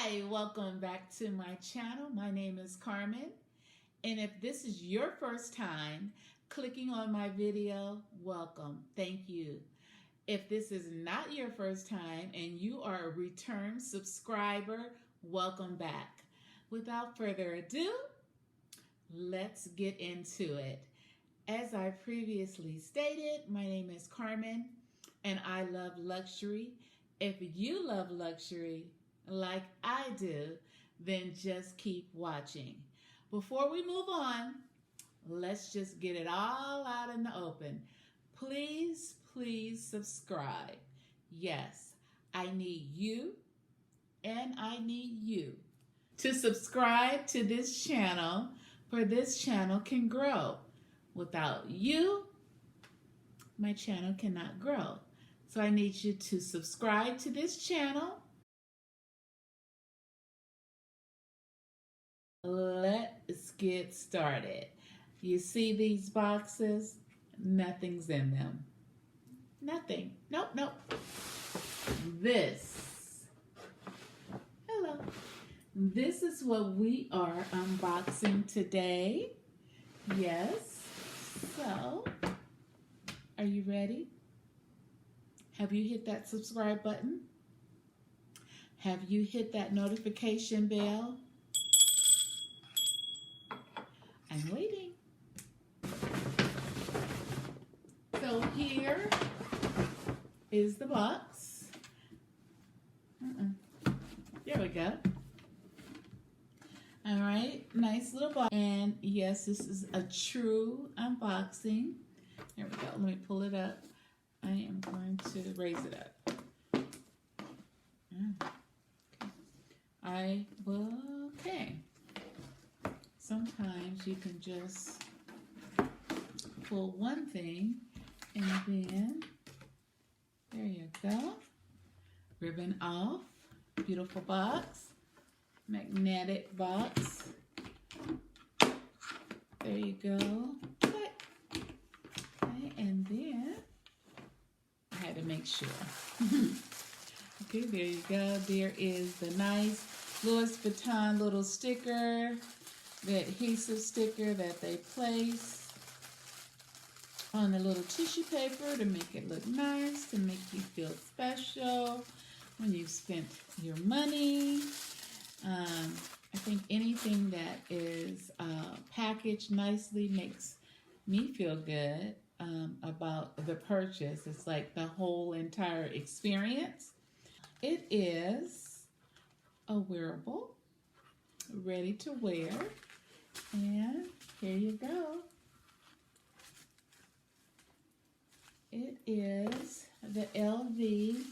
Hi, welcome back to my channel. My name is Carmen, and if this is your first time clicking on my video, welcome. Thank you. If this is not your first time and you are a return subscriber, welcome back. Without further ado, let's get into it. As I previously stated, my name is Carmen, and I love luxury. If you love luxury like I do, then just keep watching. Before we move on, let's just get it all out in the open. Please subscribe. Yes, I need you and I need you to subscribe to this channel, for this channel can grow. Without you, my channel cannot grow. So I need you to subscribe to this channel. Let's get started. You see these boxes? Nothing's in them. Nothing. Nope. Hello. This is what we are unboxing today. Yes. So, are you ready? Have you hit that subscribe button? Have you hit that notification bell? I'm waiting. So here is the box. There we go. All right, nice little box. And yes, this is a true unboxing. There we go. Let me pull it up. I am going to raise it up. Okay. Sometimes you can just pull one thing and then, there you go. Ribbon off. Beautiful box. Magnetic box. There you go. Okay, and then I had to make sure. Okay, there you go. There is the nice Louis Vuitton little sticker, the adhesive sticker that they place on the little tissue paper to make it look nice, to make you feel special when you've spent your money. I think anything that is packaged nicely makes me feel good about the purchase. It's like the whole entire experience. It is a wearable, ready to wear, and here you go. It is the LV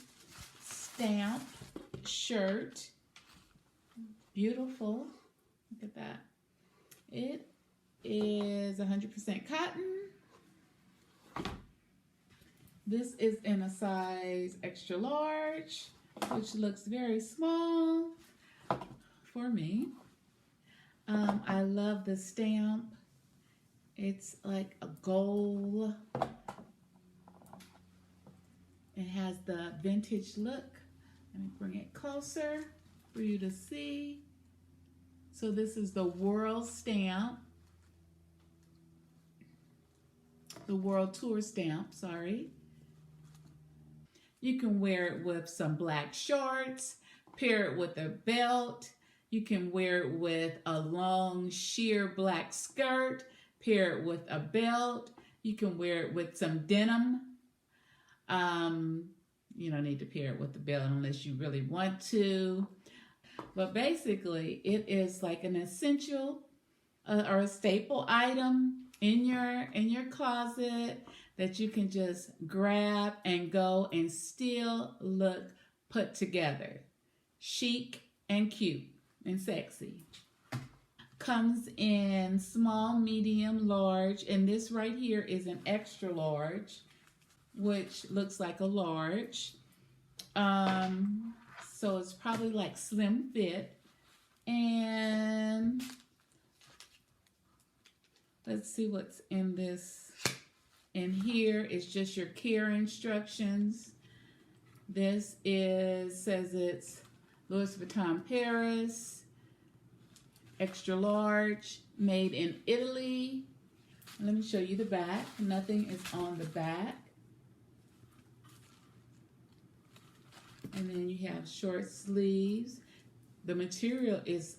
stamp shirt. Beautiful. Look at that. It is 100% cotton. This is in a size extra large, which looks very small for me. I love the stamp. It's like a gold. It has the vintage look. Let me bring it closer for you to see. So this is the World stamp. The World Tour stamp, sorry. You can wear it with some black shorts, pair it with a belt. You can wear it with a long sheer black skirt, pair it with a belt. You can wear it with some denim. You don't need to pair it with the belt unless you really want to. But basically, it is like an essential or a staple item in your closet that you can just grab and go and still look put together. Chic and cute and sexy. Comes in small, medium, large, and this right here is an extra large, which looks like a large. So it's probably like slim fit. And let's see what's in this. In here is just your care instructions. This says it's Louis Vuitton Paris, extra large, made in Italy. Let me show you the back. Nothing is on the back. And then you have short sleeves. The material is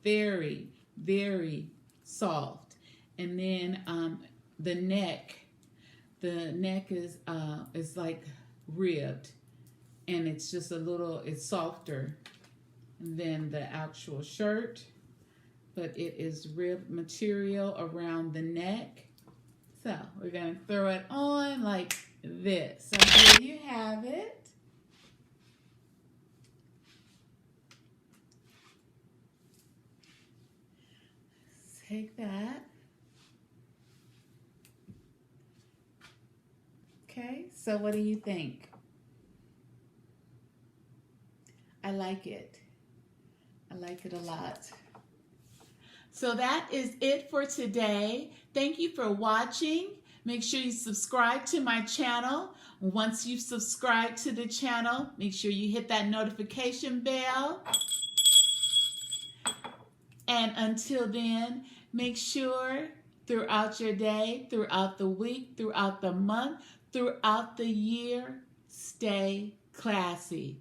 very, very soft. And then the neck is like ribbed, and it's just it's softer than the actual shirt, but it is ribbed material around the neck. So we're gonna throw it on like this. So here you have it. Take that. Okay, so what do you think? I like it. I like it a lot. So that is it for today. Thank you for watching. Make sure you subscribe to my channel. Once you've subscribed to the channel, make sure you hit that notification bell. And until then, make sure throughout your day, throughout the week, throughout the month, throughout the year, stay classy.